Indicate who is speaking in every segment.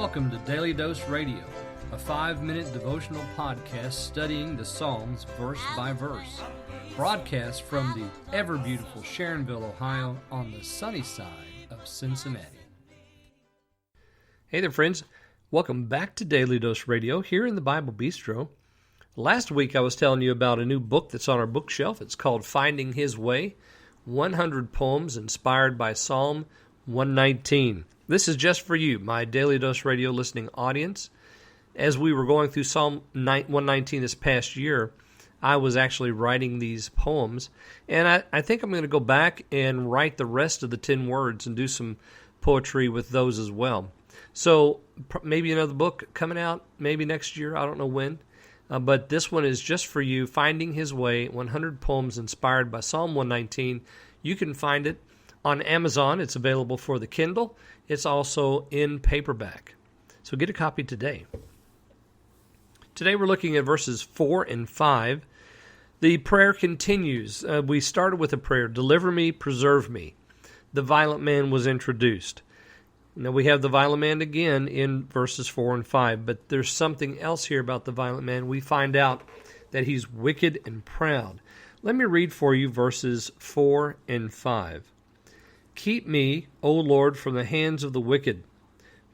Speaker 1: Welcome to Daily Dose Radio, a 5-minute devotional podcast studying the Psalms verse by verse. Broadcast from the ever-beautiful Sharonville, Ohio, on the sunny side of Cincinnati. Hey there, friends. Welcome back to Daily Dose Radio here in the Bible Bistro. Last week I was telling you about a new book that's on our bookshelf. It's called Finding His Way, 100 Poems Inspired by Psalm 119. This is just for you, my Daily Dose Radio listening audience. As we were going through Psalm 119 this past year, I was actually writing these poems, and I think I'm going to go back and write the rest of the 10 words and do some poetry with those as well. So maybe another book coming out, maybe next year, I don't know when, but this one is just for you, Finding His Way, 100 Poems Inspired by Psalm 119. You can find it on Amazon. It's available for the Kindle. It's also in paperback. So get a copy today. Today we're looking at verses 4 and 5. The prayer continues. We started with a prayer, deliver me, preserve me. The violent man was introduced. Now we have the violent man again in verses 4 and 5, but there's something else here about the violent man. We find out that he's wicked and proud. Let me read for you verses 4 and 5. Keep me, O Lord, from the hands of the wicked.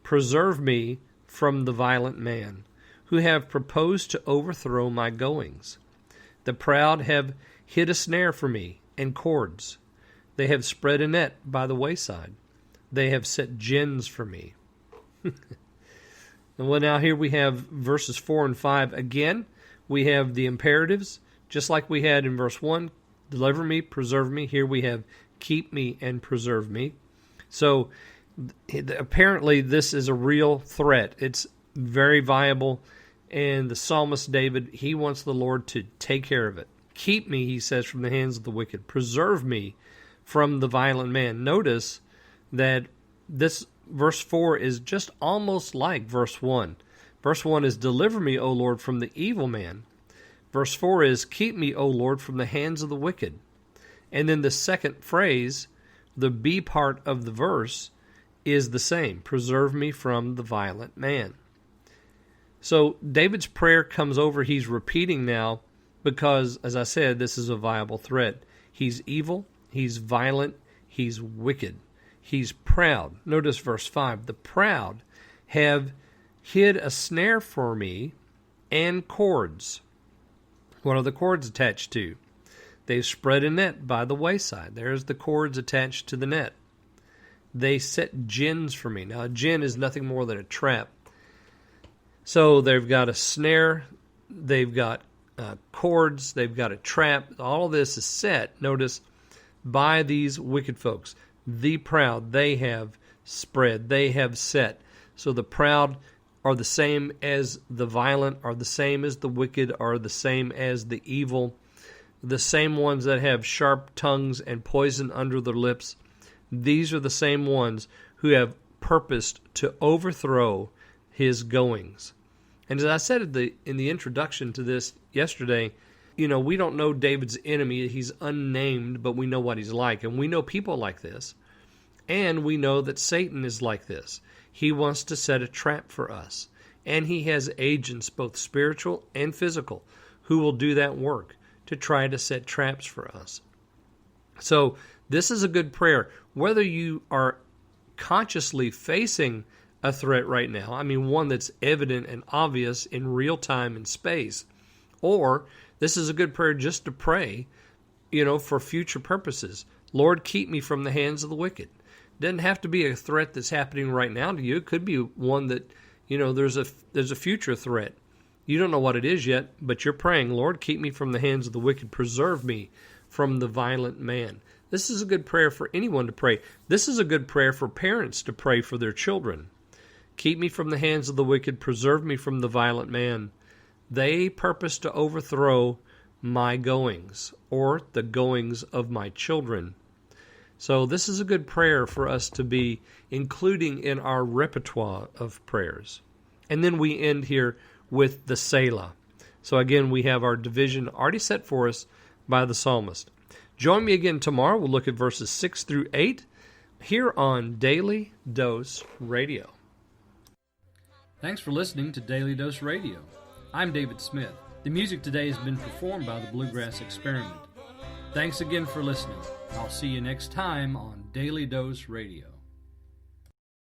Speaker 1: Preserve me from the violent man, who have proposed to overthrow my goings. The proud have hid a snare for me and cords. They have spread a net by the wayside. They have set gins for me. Well, now here we have verses 4 and 5. Again, we have the imperatives, just like we had in verse 1. Deliver me, preserve me. Here we have keep me and preserve me. So apparently this is a real threat. It's very viable. And the psalmist David, he wants the Lord to take care of it. Keep me, he says, from the hands of the wicked. Preserve me from the violent man. Notice that this verse 4 is just almost like verse 1. Verse 1 is, deliver me, O Lord, from the evil man. Verse 4 is, keep me, O Lord, from the hands of the wicked. And then the second phrase, the B part of the verse, is the same. Preserve me from the violent man. So David's prayer comes over. He's repeating now because, as I said, this is a viable threat. He's evil. He's violent. He's wicked. He's proud. Notice verse 5. The proud have hid a snare for me and cords. What are the cords attached to? They've spread a net by the wayside. There's the cords attached to the net. They set gins for me. Now, a gin is nothing more than a trap. So they've got a snare, they've got cords, they've got a trap. All of this is set, notice, by these wicked folks. The proud, they have spread, they have set. So the proud are the same as the violent, are the same as the wicked, are the same as the evil. The same ones that have sharp tongues and poison under their lips. These are the same ones who have purposed to overthrow his goings. And as I said in the introduction to this yesterday, we don't know David's enemy. He's unnamed, but we know what he's like. And we know people like this. And we know that Satan is like this. He wants to set a trap for us. And he has agents, both spiritual and physical, who will do that work to try to set traps for us. So this is a good prayer. Whether you are consciously facing a threat right now, one that's evident and obvious in real time and space, or this is a good prayer just to pray, for future purposes. Lord, keep me from the hands of the wicked. It doesn't have to be a threat that's happening right now to you. It could be one that, there's a future threat. You don't know what it is yet, but you're praying, Lord, keep me from the hands of the wicked. Preserve me from the violent man. This is a good prayer for anyone to pray. This is a good prayer for parents to pray for their children. Keep me from the hands of the wicked. Preserve me from the violent man. They purpose to overthrow my goings, or the goings of my children. So this is a good prayer for us to be including in our repertoire of prayers. And then we end here with the Selah. So again, we have our division already set for us by the psalmist. Join me again tomorrow. We'll look at verses 6 through 8 here on Daily Dose Radio. Thanks for listening to Daily Dose Radio. I'm David Smith. The music today has been performed by the Bluegrass Experiment. Thanks again for listening. I'll see you next time on Daily Dose Radio.